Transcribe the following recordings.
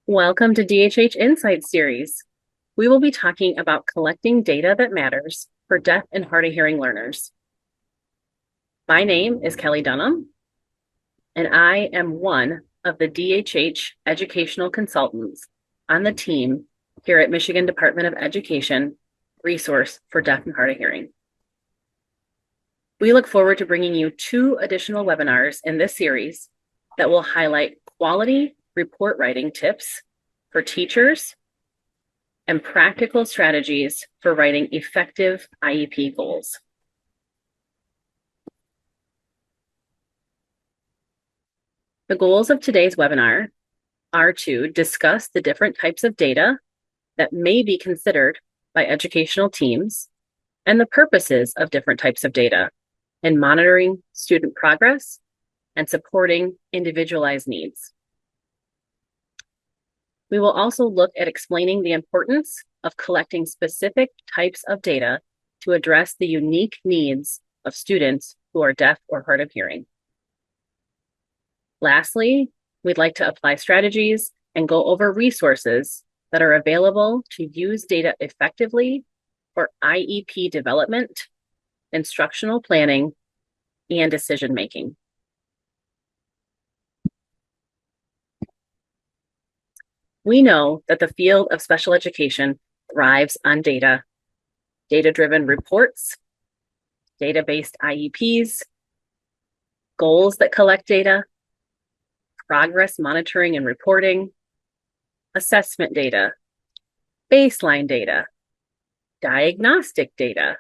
Welcome to DHH Insights series. We will be talking about collecting data that matters for deaf and hard of hearing learners. My name is Kelly Dunham, and I am one of the DHH educational consultants on the team here at Michigan Department of Education Resource for Deaf and Hard of Hearing. We look forward to bringing you 2 additional webinars in this series that will highlight quality report writing tips for teachers and practical strategies for writing effective IEP goals. The goals of today's webinar are to discuss the different types of data that may be considered by educational teams and the purposes of different types of data in monitoring student progress and supporting individualized needs. We will also look at explaining the importance of collecting specific types of data to address the unique needs of students who are deaf or hard of hearing. Lastly, we'd like to apply strategies and go over resources that are available to use data effectively for IEP development, instructional planning, and decision-making. We know that the field of special education thrives on data, data-driven reports, data-based IEPs, goals that collect data, progress monitoring and reporting, assessment data, baseline data, diagnostic data,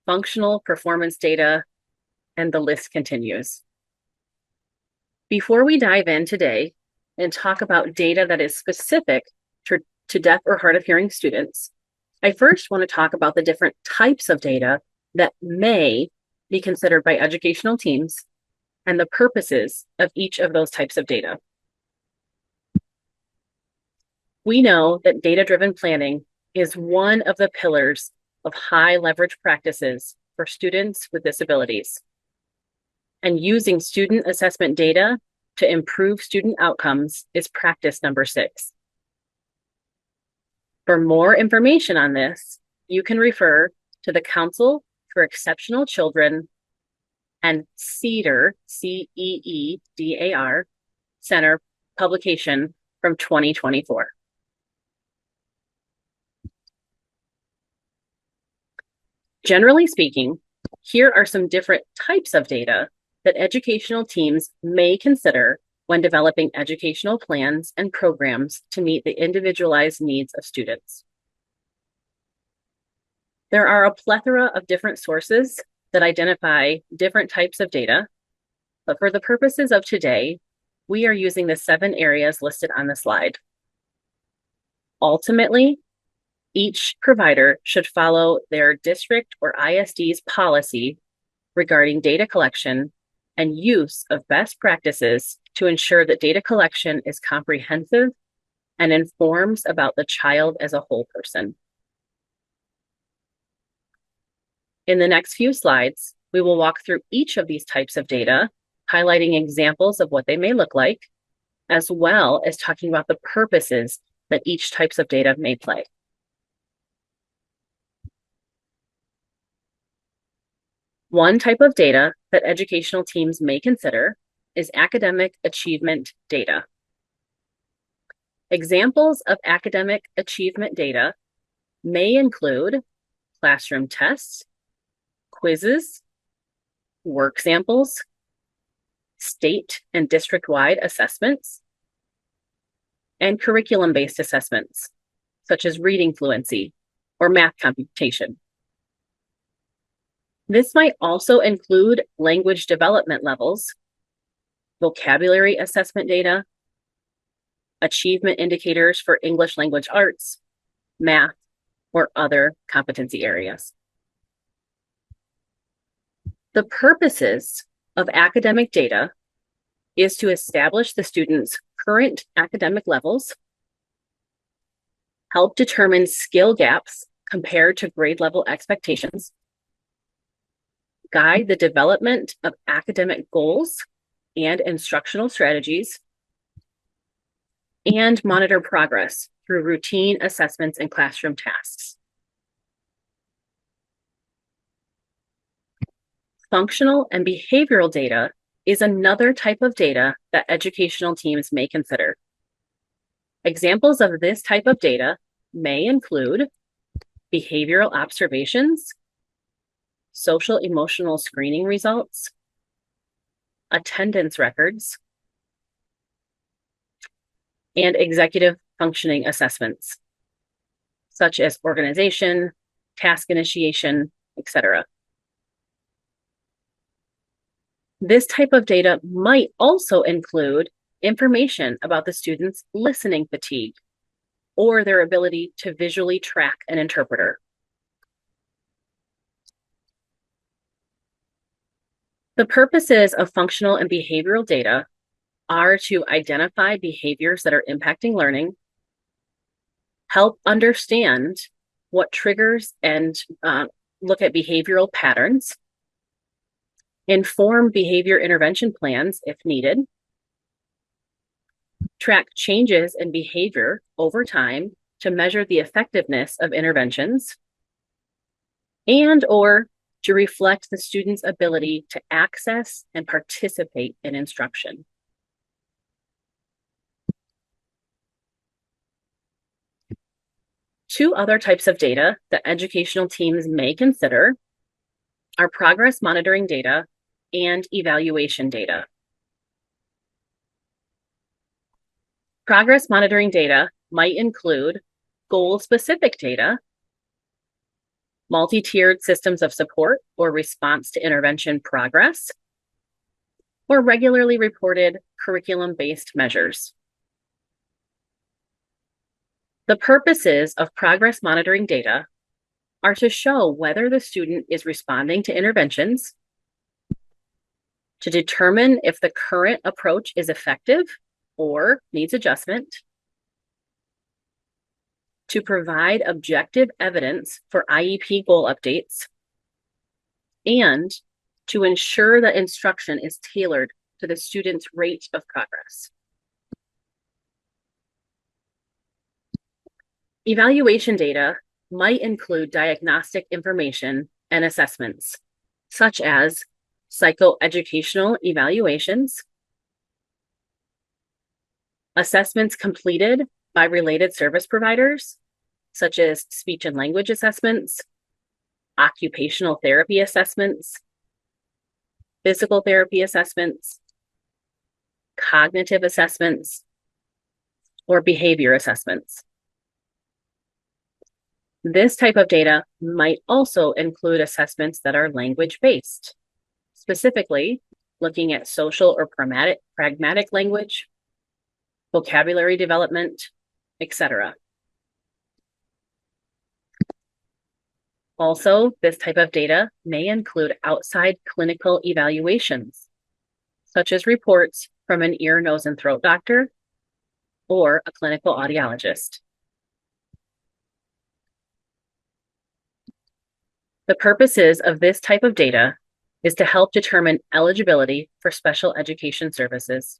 functional performance data, and the list continues. Before we dive in today and talk about data that is specific to deaf or hard of hearing students, I first want to talk about the different types of data that may be considered by educational teams and the purposes of each of those types of data. We know that data-driven planning is one of the pillars of high leverage practices for students with disabilities. And using student assessment data to improve student outcomes is practice number 6. For more information on this, you can refer to the Council for Exceptional Children and CEDAR, CEEDAR, Center publication from 2024. Generally speaking, here are some different types of data that educational teams may consider when developing educational plans and programs to meet the individualized needs of students. There are a plethora of different sources that identify different types of data, but for the purposes of today, we are using the 7 areas listed on the slide. Ultimately, each provider should follow their district or ISD's policy regarding data collection and use of best practices to ensure that data collection is comprehensive and informs about the child as a whole person. In the next few slides, we will walk through each of these types of data, highlighting examples of what they may look like, as well as talking about the purposes that each types of data may play. One type of data that educational teams may consider is academic achievement data. Examples of academic achievement data may include classroom tests, quizzes, work samples, state and district-wide assessments, and curriculum-based assessments, such as reading fluency or math computation. This might also include language development levels, vocabulary assessment data, achievement indicators for English language arts, math, or other competency areas. The purposes of academic data is to establish the student's current academic levels, help determine skill gaps compared to grade level expectations, guide the development of academic goals and instructional strategies, and monitor progress through routine assessments and classroom tasks. Functional and behavioral data is another type of data that educational teams may consider. Examples of this type of data may include behavioral observations, social emotional screening results, attendance records, and executive functioning assessments, such as organization, task initiation, etc. This type of data might also include information about the student's listening fatigue or their ability to visually track an interpreter. The purposes of functional and behavioral data are to identify behaviors that are impacting learning, help understand what triggers and look at behavioral patterns, inform behavior intervention plans if needed, track changes in behavior over time to measure the effectiveness of interventions, and/or to reflect the student's ability to access and participate in instruction. Two other types of data that educational teams may consider are progress monitoring data and evaluation data. Progress monitoring data might include goal-specific data, multi-tiered systems of support or response to intervention progress, or regularly reported curriculum-based measures. The purposes of progress monitoring data are to show whether the student is responding to interventions, to determine if the current approach is effective or needs adjustment, to provide objective evidence for IEP goal updates, and to ensure that instruction is tailored to the student's rate of progress. Evaluation data might include diagnostic information and assessments, such as psychoeducational evaluations, assessments completed by related service providers, such as speech and language assessments, occupational therapy assessments, physical therapy assessments, cognitive assessments, or behavior assessments. This type of data might also include assessments that are language-based, specifically looking at social or pragmatic language, vocabulary development, etc. Also, this type of data may include outside clinical evaluations, such as reports from an ear, nose, and throat doctor or a clinical audiologist. The purposes of this type of data is to help determine eligibility for special education services,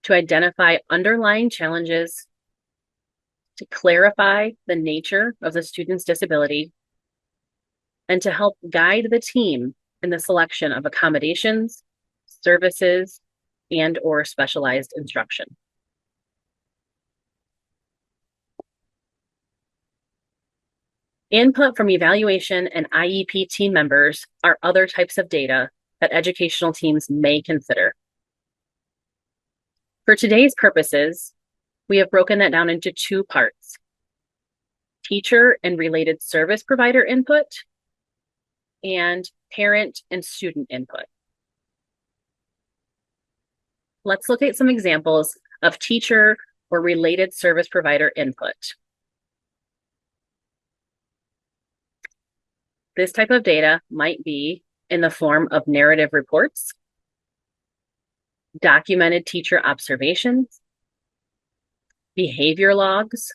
to identify underlying challenges, to clarify the nature of the student's disability, and to help guide the team in the selection of accommodations, services, and/or specialized instruction. Input from evaluation and IEP team members are other types of data that educational teams may consider. For today's purposes, we have broken that down into two parts: teacher and related service provider input and parent and student input. Let's look at some examples of teacher or related service provider input. This type of data might be in the form of narrative reports, documented teacher observations, behavior logs,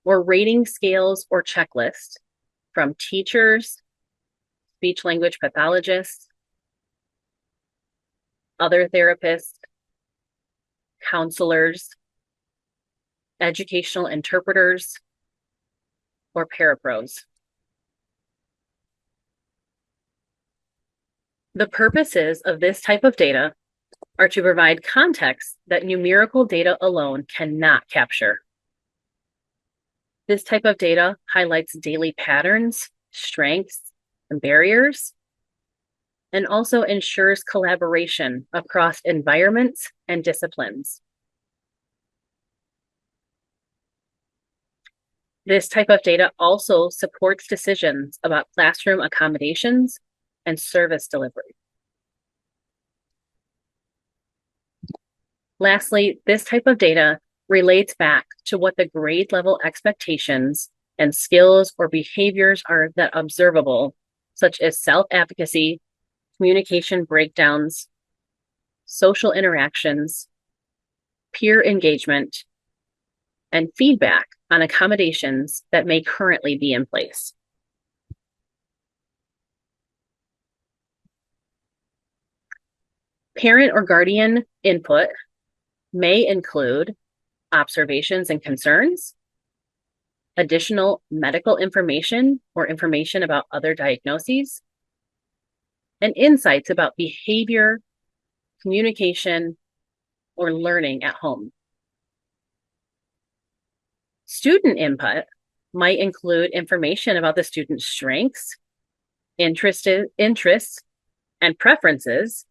or rating scales or checklists from teachers, speech language pathologists, other therapists, counselors, educational interpreters, or parapros. The purposes of this type of data are to provide context that numerical data alone cannot capture. This type of data highlights daily patterns, strengths, and barriers, and also ensures collaboration across environments and disciplines. This type of data also supports decisions about classroom accommodations and service delivery. Lastly, this type of data relates back to what the grade level expectations and skills or behaviors are that observable, such as self-advocacy, communication breakdowns, social interactions, peer engagement, and feedback on accommodations that may currently be in place. Parent or guardian input may include observations and concerns, additional medical information or information about other diagnoses, and insights about behavior, communication, or learning at home. Student input might include information about the student's strengths, interests, and preferences,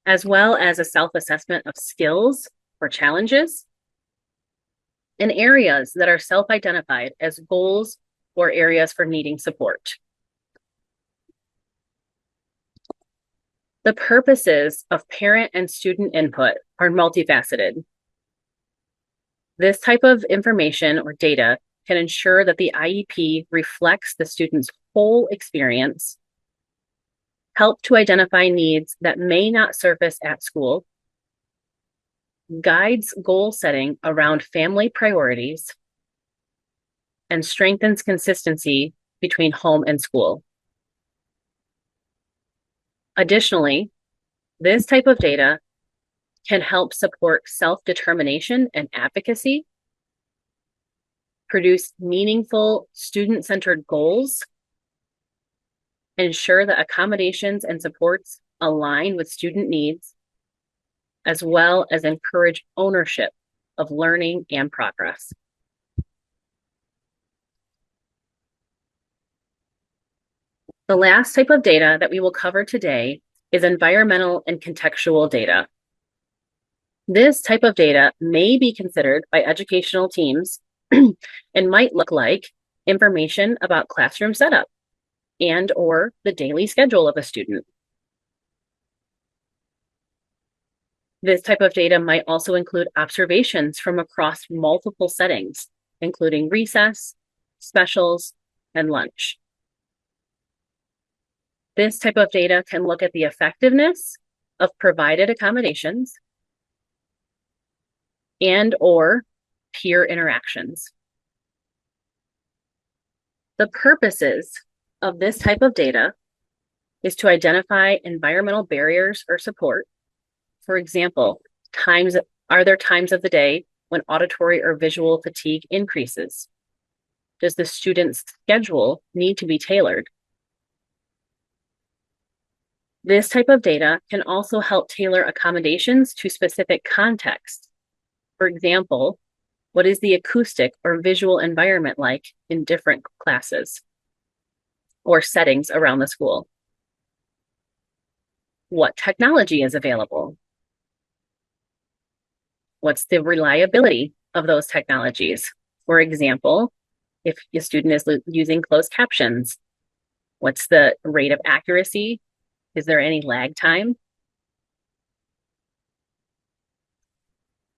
as well as a self-assessment of skills or challenges, and areas that are self-identified as goals or areas for needing support. The purposes of parent and student input are multifaceted. This type of information or data can ensure that the IEP reflects the student's whole experience, help to identify needs that may not surface at school, guides goal setting around family priorities, and strengthens consistency between home and school. Additionally, this type of data can help support self-determination and advocacy, produce meaningful student-centered goals, ensure that accommodations and supports align with student needs, as well as encourage ownership of learning and progress. The last type of data that we will cover today is environmental and contextual data. This type of data may be considered by educational teams and might look like information about classroom setup and or the daily schedule of a student. This type of data might also include observations from across multiple settings, including recess, specials, and lunch. This type of data can look at the effectiveness of provided accommodations and or peer interactions. The purposes of this type of data is to identify environmental barriers or support. For example, are there times of the day when auditory or visual fatigue increases? Does the student's schedule need to be tailored? This type of data can also help tailor accommodations to specific contexts. For example, what is the acoustic or visual environment like in different classes or settings around the school? What technology is available? What's the reliability of those technologies? For example, if a student is using closed captions, what's the rate of accuracy? Is there any lag time?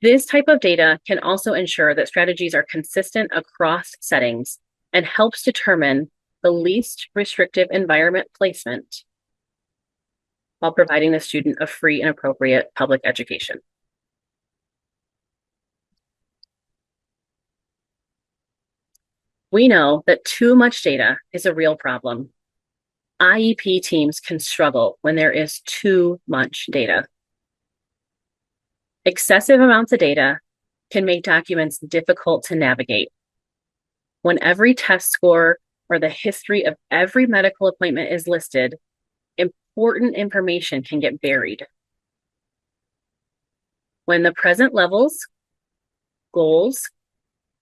This type of data can also ensure that strategies are consistent across settings and helps determine the least restrictive environment placement while providing the student a free and appropriate public education. We know that too much data is a real problem. IEP teams can struggle when there is too much data. Excessive amounts of data can make documents difficult to navigate. When every test score or the history of every medical appointment is listed, important information can get buried. When the present levels, goals,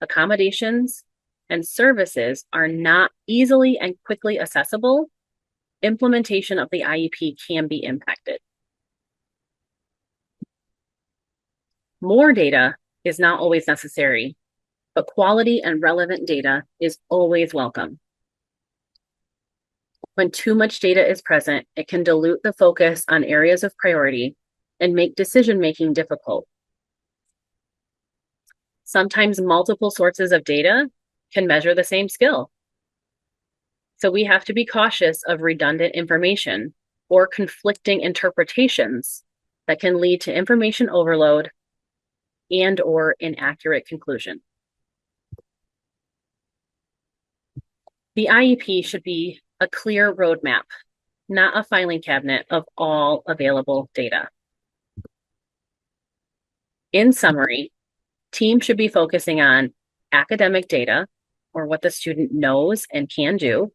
accommodations, and services are not easily and quickly accessible, implementation of the IEP can be impacted. More data is not always necessary, but quality and relevant data is always welcome. When too much data is present, it can dilute the focus on areas of priority and make decision-making difficult. Sometimes multiple sources of data can measure the same skill. So we have to be cautious of redundant information or conflicting interpretations that can lead to information overload and/or inaccurate conclusion. The IEP should be a clear roadmap, not a filing cabinet of all available data. In summary, teams should be focusing on academic data, or what the student knows and can do,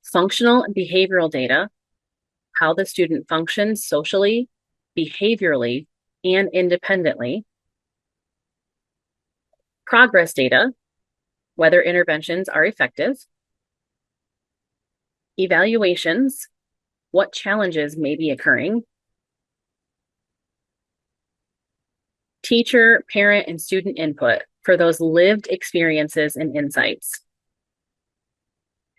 functional and behavioral data, how the student functions socially, behaviorally, and independently, progress data, whether interventions are effective, evaluations, what challenges may be occurring, teacher, parent, and student input for those lived experiences and insights,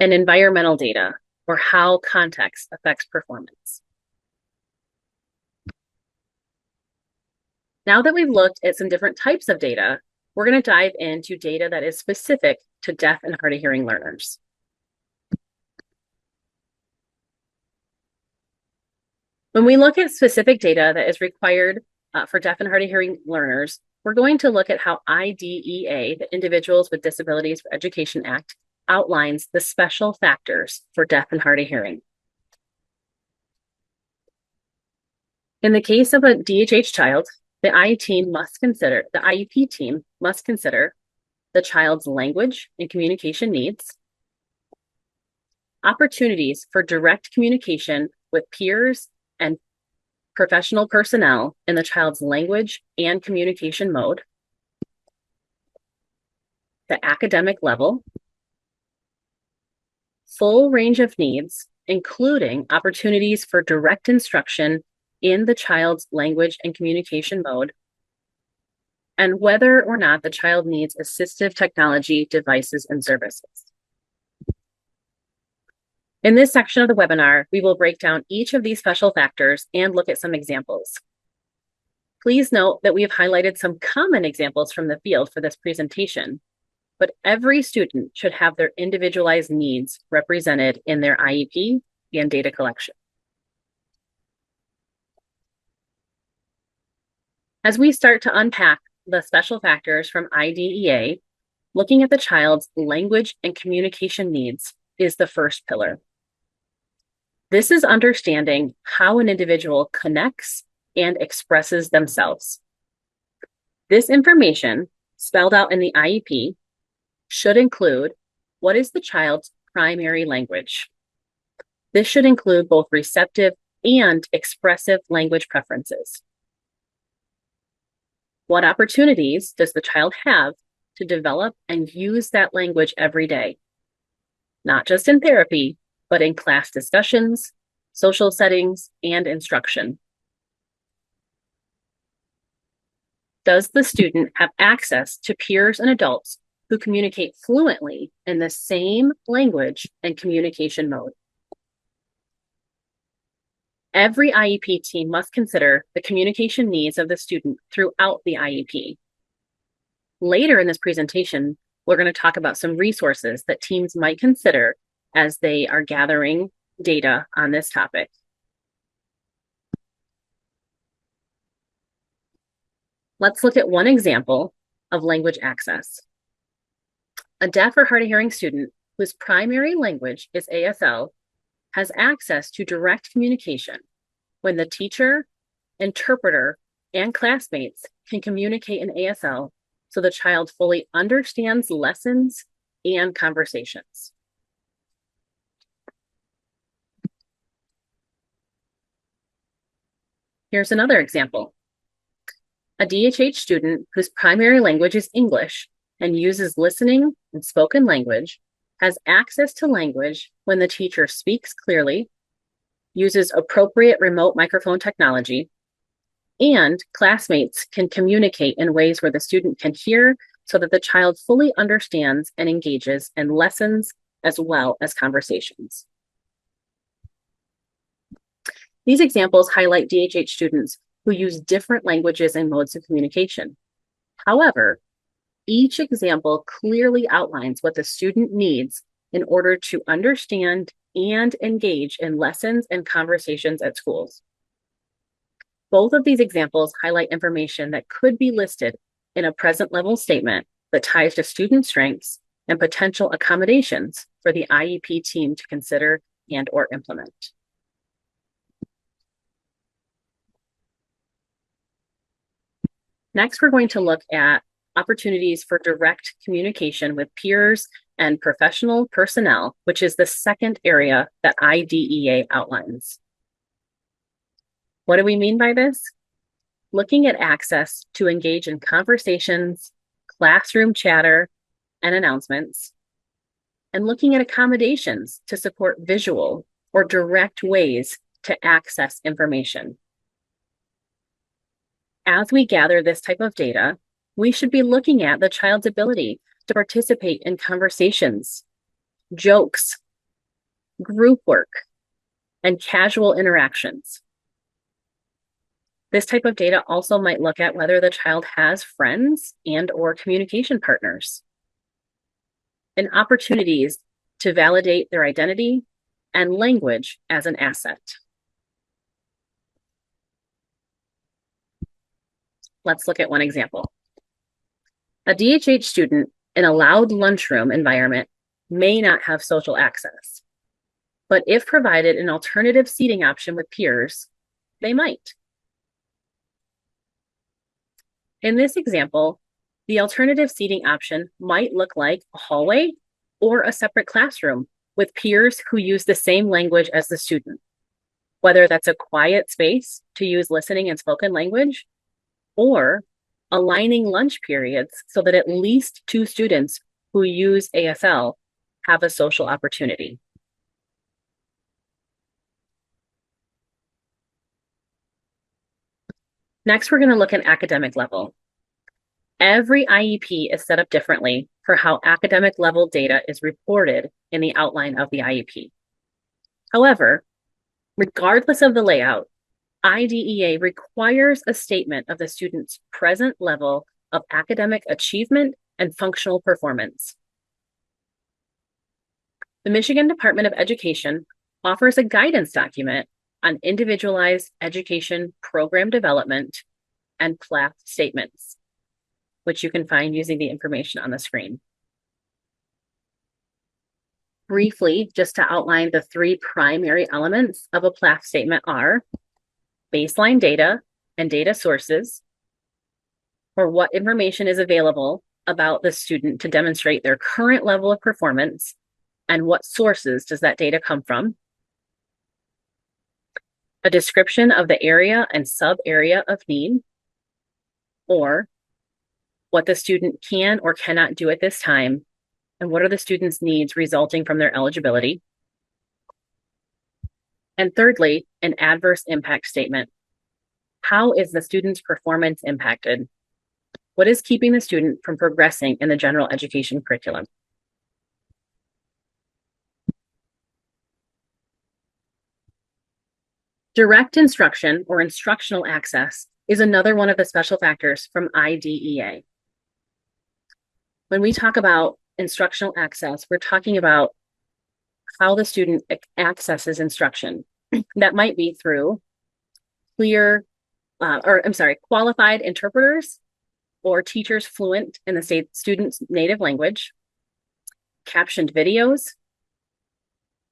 and environmental data, or how context affects performance. Now that we've looked at some different types of data, we're going to dive into data that is specific to deaf and hard of hearing learners. When we look at specific data that is required for deaf and hard of hearing learners, we're going to look at how IDEA, the Individuals with Disabilities for Education Act, outlines the special factors for deaf and hard of hearing. In the case of a DHH child, the IEP team must consider the child's language and communication needs, opportunities for direct communication with peers and professional personnel in the child's language and communication mode, the academic level, full range of needs, including opportunities for direct instruction in the child's language and communication mode, and whether or not the child needs assistive technology, devices, and services. In this section of the webinar, we will break down each of these special factors and look at some examples. Please note that we have highlighted some common examples from the field for this presentation, but every student should have their individualized needs represented in their IEP and data collection. As we start to unpack the special factors from IDEA, looking at the child's language and communication needs is the first pillar. This is understanding how an individual connects and expresses themselves. This information, spelled out in the IEP, should include what is the child's primary language. This should include both receptive and expressive language preferences. What opportunities does the child have to develop and use that language every day? Not just in therapy, but in class discussions, social settings, and instruction. Does the student have access to peers and adults who communicate fluently in the same language and communication mode? Every IEP team must consider the communication needs of the student throughout the IEP. Later in this presentation, we're going to talk about some resources that teams might consider as they are gathering data on this topic. Let's look at one example of language access. A deaf or hard of hearing student whose primary language is ASL has access to direct communication when the teacher, interpreter, and classmates can communicate in ASL so the child fully understands lessons and conversations. Here's another example. A DHH student whose primary language is English and uses listening and spoken language has access to language when the teacher speaks clearly, uses appropriate remote microphone technology, and classmates can communicate in ways where the student can hear so that the child fully understands and engages in lessons as well as conversations. These examples highlight DHH students who use different languages and modes of communication. However, each example clearly outlines what the student needs in order to understand and engage in lessons and conversations at schools. Both of these examples highlight information that could be listed in a present level statement that ties to student strengths and potential accommodations for the IEP team to consider and/or implement. Next, we're going to look at opportunities for direct communication with peers and professional personnel, which is the second area that IDEA outlines. What do we mean by this? Looking at access to engage in conversations, classroom chatter, and announcements, and looking at accommodations to support visual or direct ways to access information. As we gather this type of data, we should be looking at the child's ability to participate in conversations, jokes, group work, and casual interactions. This type of data also might look at whether the child has friends and/or communication partners, and opportunities to validate their identity and language as an asset. Let's look at one example. A DHH student in a loud lunchroom environment may not have social access, but if provided an alternative seating option with peers, they might. In this example, the alternative seating option might look like a hallway or a separate classroom with peers who use the same language as the student, whether that's a quiet space to use listening and spoken language, or aligning lunch periods so that at least 2 students who use ASL have a social opportunity. Next, we're going to look at academic level. Every IEP is set up differently for how academic level data is reported in the outline of the IEP. However, regardless of the layout, IDEA requires a statement of the student's present level of academic achievement and functional performance. The Michigan Department of Education offers a guidance document on individualized education program development and PLAF statements, which you can find using the information on the screen. Briefly, just to outline the 3 primary elements of a PLAF statement are baseline data and data sources, or what information is available about the student to demonstrate their current level of performance, and what sources does that data come from. A description of the area and sub-area of need, or what the student can or cannot do at this time, and what are the student's needs resulting from their eligibility. And thirdly, an adverse impact statement. How is the student's performance impacted? What is keeping the student from progressing in the general education curriculum? Direct instruction or instructional access is another one of the special factors from IDEA. When we talk about instructional access, we're talking about how the student accesses instruction. That might be through qualified interpreters or teachers fluent in the student's native language, captioned videos,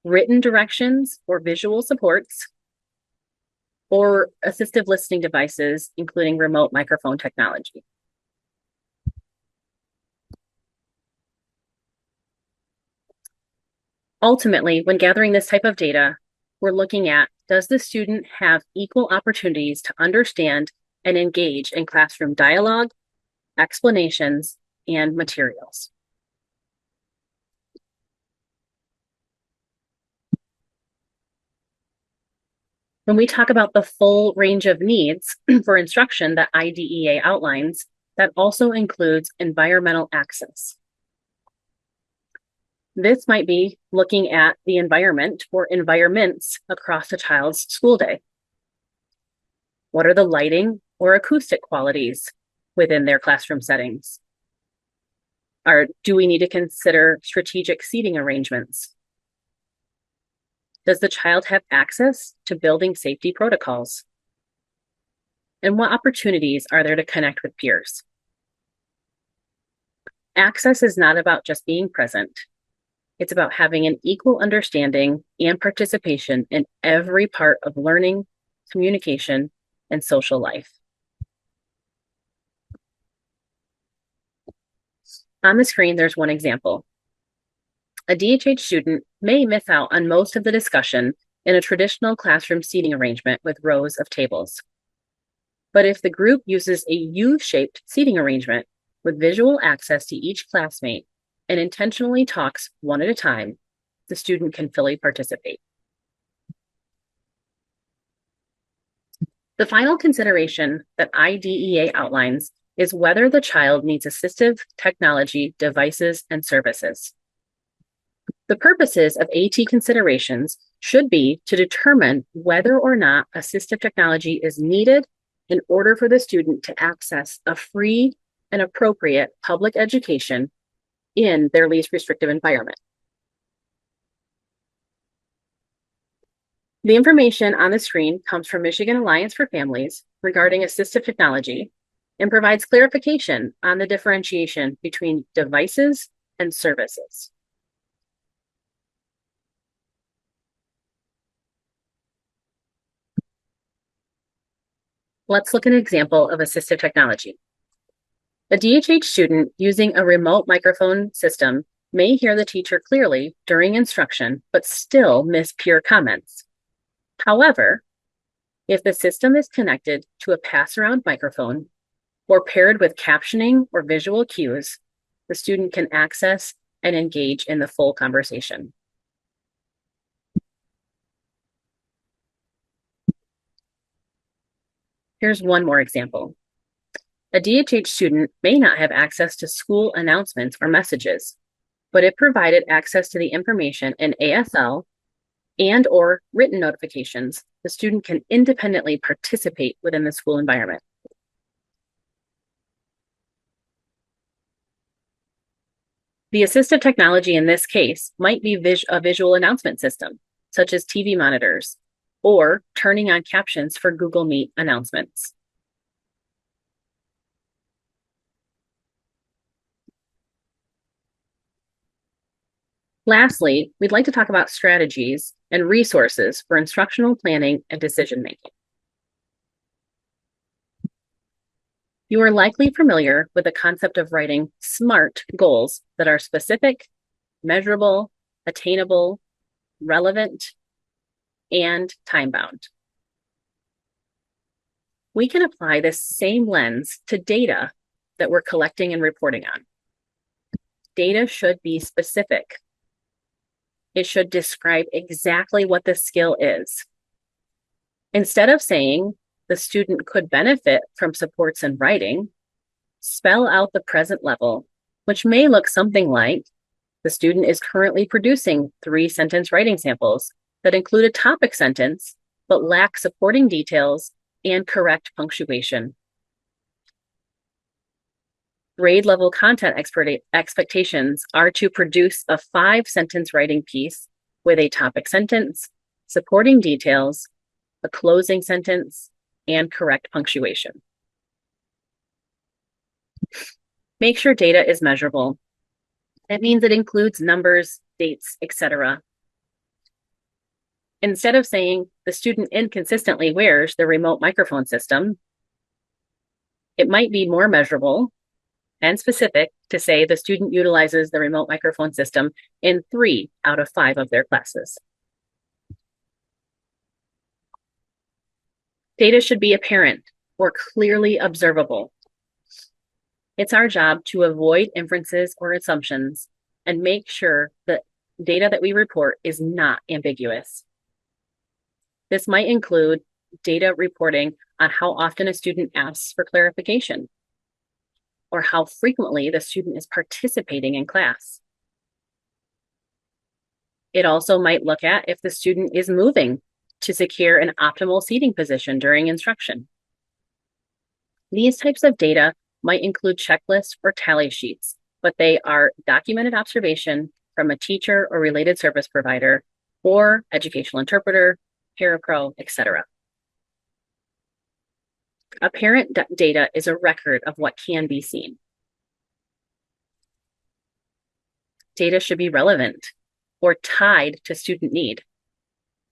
written directions or visual supports, or assistive listening devices, including remote microphone technology. Ultimately, when gathering this type of data, we're looking at, does the student have equal opportunities to understand and engage in classroom dialogue, explanations, and materials? When we talk about the full range of needs for instruction that IDEA outlines, that also includes environmental access. This might be looking at the environment or environments across a child's school day. What are the lighting or acoustic qualities within their classroom settings? Do we need to consider strategic seating arrangements? Does the child have access to building safety protocols? And what opportunities are there to connect with peers? Access is not about just being present. It's about having an equal understanding and participation in every part of learning, communication, and social life. On the screen, there's one example. A DHH student may miss out on most of the discussion in a traditional classroom seating arrangement with rows of tables. But if the group uses a U-shaped seating arrangement with visual access to each classmate and intentionally talks one at a time, the student can fully participate. The final consideration that IDEA outlines is whether the child needs assistive technology, devices, and services. The purposes of AT considerations should be to determine whether or not assistive technology is needed in order for the student to access a free and appropriate public education in their least restrictive environment. The information on the screen comes from Michigan Alliance for Families regarding assistive technology and provides clarification on the differentiation between devices and services. Let's look at an example of assistive technology. A DHH student using a remote microphone system may hear the teacher clearly during instruction, but still miss peer comments. However, if the system is connected to a pass-around microphone or paired with captioning or visual cues, the student can access and engage in the full conversation. Here's one more example. A DHH student may not have access to school announcements or messages, but it provided access to the information in ASL and or written notifications. The student can independently participate within the school environment. The assistive technology in this case might be a visual announcement system, such as TV monitors, or turning on captions for Google Meet announcements. Lastly, we'd like to talk about strategies and resources for instructional planning and decision-making. You are likely familiar with the concept of writing SMART goals that are specific, measurable, attainable, relevant, and time-bound. We can apply this same lens to data that we're collecting and reporting on. Data should be specific. It should describe exactly what the skill is. Instead of saying the student could benefit from supports in writing, spell out the present level, which may look something like the student is currently producing 3-sentence writing samples that include a topic sentence, but lack supporting details and correct punctuation. Grade level content expectations are to produce a 5-sentence writing piece with a topic sentence, supporting details, a closing sentence, and correct punctuation. Make sure data is measurable. That means it includes numbers, dates, etc. Instead of saying the student inconsistently wears the remote microphone system, it might be more measurable and specific to say the student utilizes the remote microphone system in 3 out of 5 of their classes. Data should be apparent or clearly observable. It's our job to avoid inferences or assumptions and make sure that data that we report is not ambiguous. This might include data reporting on how often a student asks for clarification, or how frequently the student is participating in class. It also might look at if the student is moving to secure an optimal seating position during instruction. These types of data might include checklists or tally sheets, but they are documented observation from a teacher or related service provider or educational interpreter, parapro, etc. Apparent data is a record of what can be seen. Data should be relevant or tied to student need.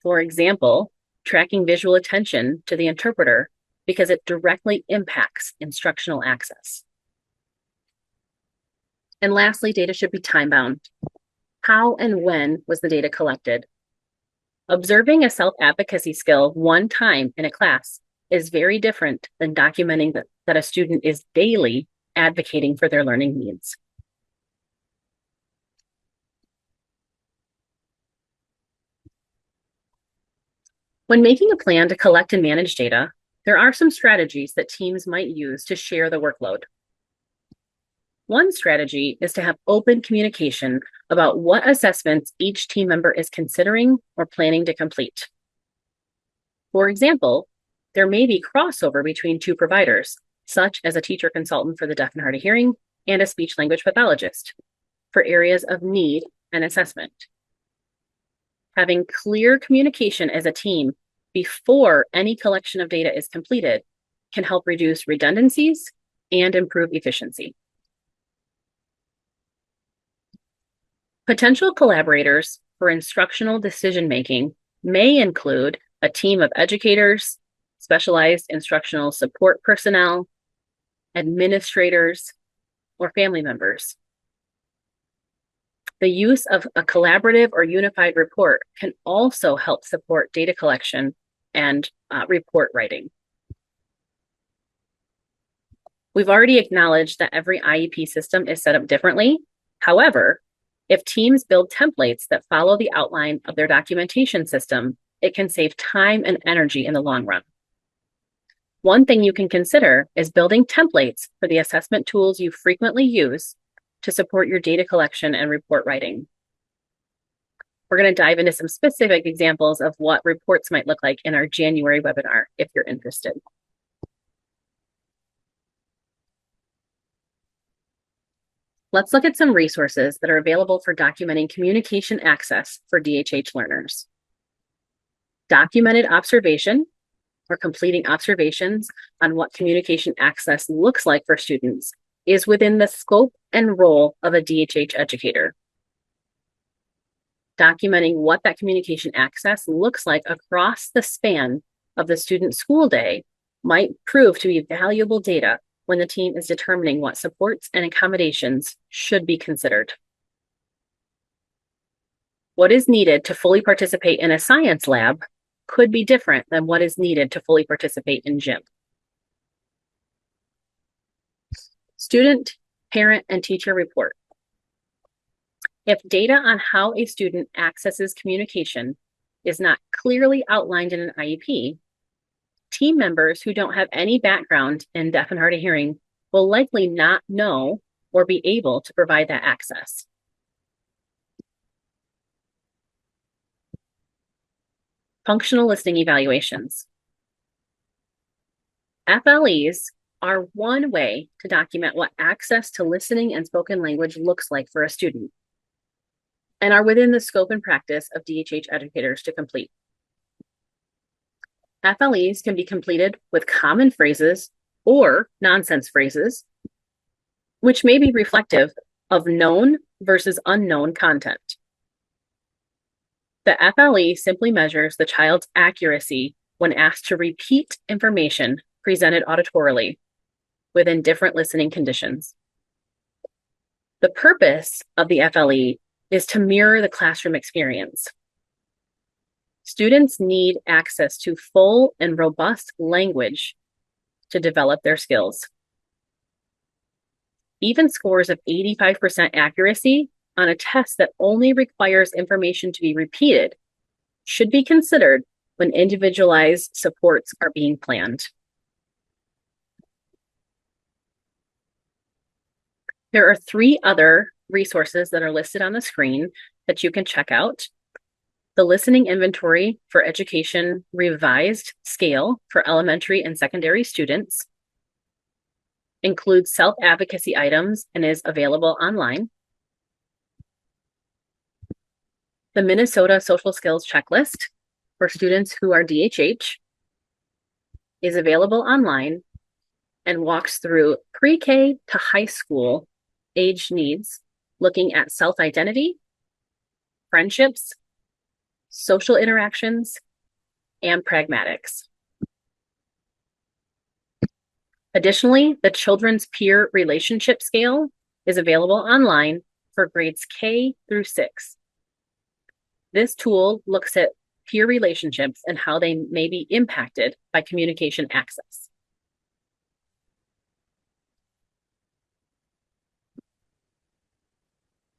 For example, tracking visual attention to the interpreter because it directly impacts instructional access. And lastly, data should be time-bound. How and when was the data collected? Observing a self-advocacy skill one time in a class is very different than documenting that a student is daily advocating for their learning needs. When making a plan to collect and manage data, there are some strategies that teams might use to share the workload. One strategy is to have open communication about what assessments each team member is considering or planning to complete. For example, there may be crossover between 2 providers, such as a teacher consultant for the deaf and hard of hearing and a speech language pathologist, for areas of need and assessment. Having clear communication as a team before any collection of data is completed can help reduce redundancies and improve efficiency. Potential collaborators for instructional decision-making may include a team of educators, specialized instructional support personnel, administrators, or family members. The use of a collaborative or unified report can also help support data collection and report writing. We've already acknowledged that every IEP system is set up differently. However, if teams build templates that follow the outline of their documentation system, it can save time and energy in the long run. One thing you can consider is building templates for the assessment tools you frequently use to support your data collection and report writing. We're going to dive into some specific examples of what reports might look like in our January webinar, if you're interested. Let's look at some resources that are available for documenting communication access for DHH learners. Documented observation, or completing observations on what communication access looks like for students, is within the scope and role of a DHH educator. Documenting what that communication access looks like across the span of the student school day might prove to be valuable data when the team is determining what supports and accommodations should be considered. What is needed to fully participate in a science lab could be different than what is needed to fully participate in gym. Student, parent, and teacher report. If data on how a student accesses communication is not clearly outlined in an IEP, team members who don't have any background in deaf and hard of hearing will likely not know or be able to provide that access. Functional listening evaluations. FLEs are one way to document what access to listening and spoken language looks like for a student, and are within the scope and practice of DHH educators to complete. FLEs can be completed with common phrases or nonsense phrases, which may be reflective of known versus unknown content. The FLE simply measures the child's accuracy when asked to repeat information presented auditorily within different listening conditions. The purpose of the FLE is to mirror the classroom experience. Students need access to full and robust language to develop their skills. Even scores of 85% accuracy on a test that only requires information to be repeated should be considered when individualized supports are being planned. There are 3 other resources that are listed on the screen that you can check out. The Listening Inventory for Education Revised Scale for elementary and secondary students includes self-advocacy items and is available online. The Minnesota Social Skills Checklist for students who are DHH is available online and walks through pre-K to high school age needs, looking at self-identity, friendships, social interactions, and pragmatics. Additionally, the Children's Peer Relationship Scale is available online for grades K through 6. This tool looks at peer relationships and how they may be impacted by communication access.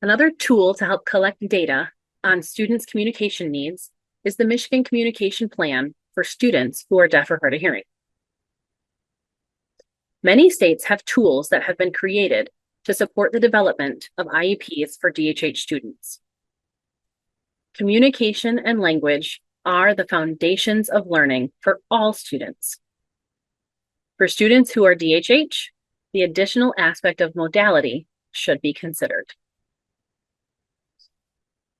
Another tool to help collect data on students' communication needs is the Michigan Communication Plan for students who are deaf or hard of hearing. Many states have tools that have been created to support the development of IEPs for DHH students. Communication and language are the foundations of learning for all students. For students who are DHH, the additional aspect of modality should be considered.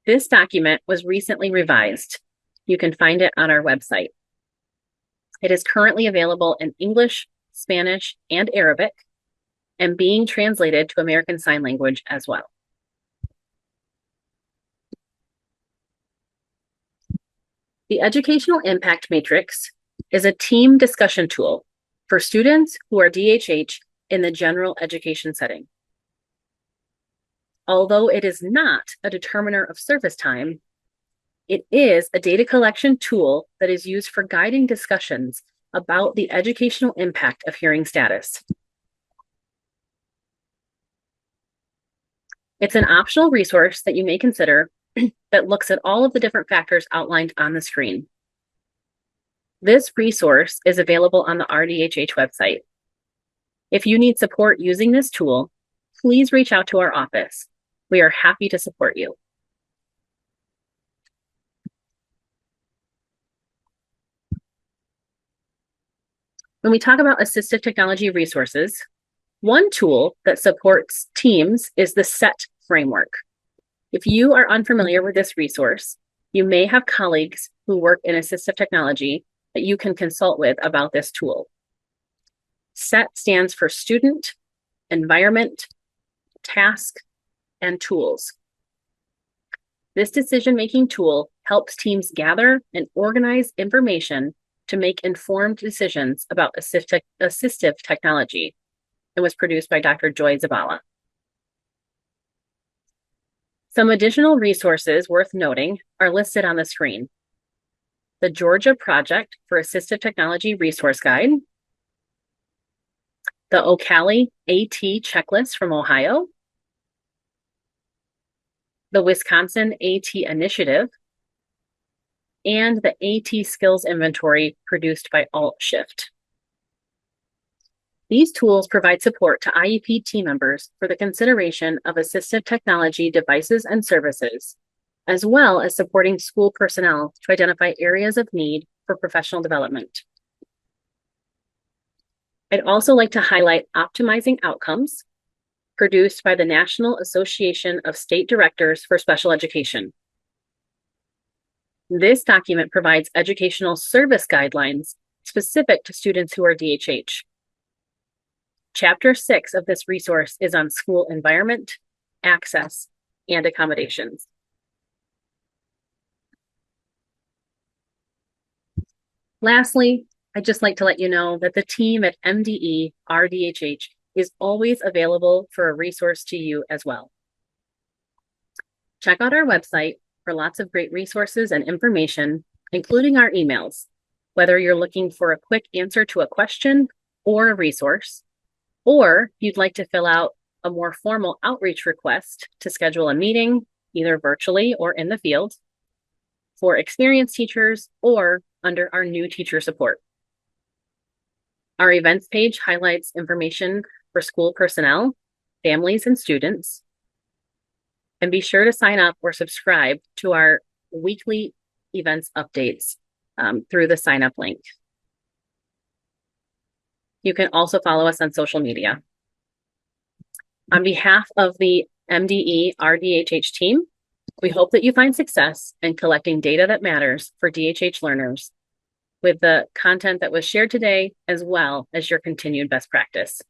This document was recently revised. You can find it on our website. It is currently available in English, Spanish, and Arabic, and being translated to American Sign Language as well. The Educational Impact Matrix is a team discussion tool for students who are DHH in the general education setting. Although it is not a determiner of service time, it is a data collection tool that is used for guiding discussions about the educational impact of hearing status. It's an optional resource that you may consider that looks at all of the different factors outlined on the screen. This resource is available on the RDHH website. If you need support using this tool, please reach out to our office. We are happy to support you. When we talk about assistive technology resources, one tool that supports teams is the SET framework. If you are unfamiliar with this resource, you may have colleagues who work in assistive technology that you can consult with about this tool. SET stands for Student, Environment, Task, and Tools. This decision-making tool helps teams gather and organize information to make informed decisions about assistive technology, and was produced by Dr. Joy Zabala. Some additional resources worth noting are listed on the screen. The Georgia Project for Assistive Technology Resource Guide, the Ocali AT Checklist from Ohio, the Wisconsin AT Initiative, and the AT Skills Inventory produced by AltShift. These tools provide support to IEP team members for the consideration of assistive technology devices and services, as well as supporting school personnel to identify areas of need for professional development. I'd also like to highlight Optimizing Outcomes, produced by the National Association of State Directors for Special Education. This document provides educational service guidelines specific to students who are DHH. Chapter 6 of this resource is on school environment, access, and accommodations. Lastly, I'd just like to let you know that the team at MDE RDHH is always available for a resource to you as well. Check out our website for lots of great resources and information, including our emails, whether you're looking for a quick answer to a question or a resource, or you'd like to fill out a more formal outreach request to schedule a meeting, either virtually or in the field, for experienced teachers or under our new teacher support. Our events page highlights information for school personnel, families, and students. And be sure to sign up or subscribe to our weekly events updates through the sign up link. You can also follow us on social media. On behalf of the MDE RDHH team, we hope that you find success in collecting data that matters for DHH learners with the content that was shared today, as well as your continued best practice.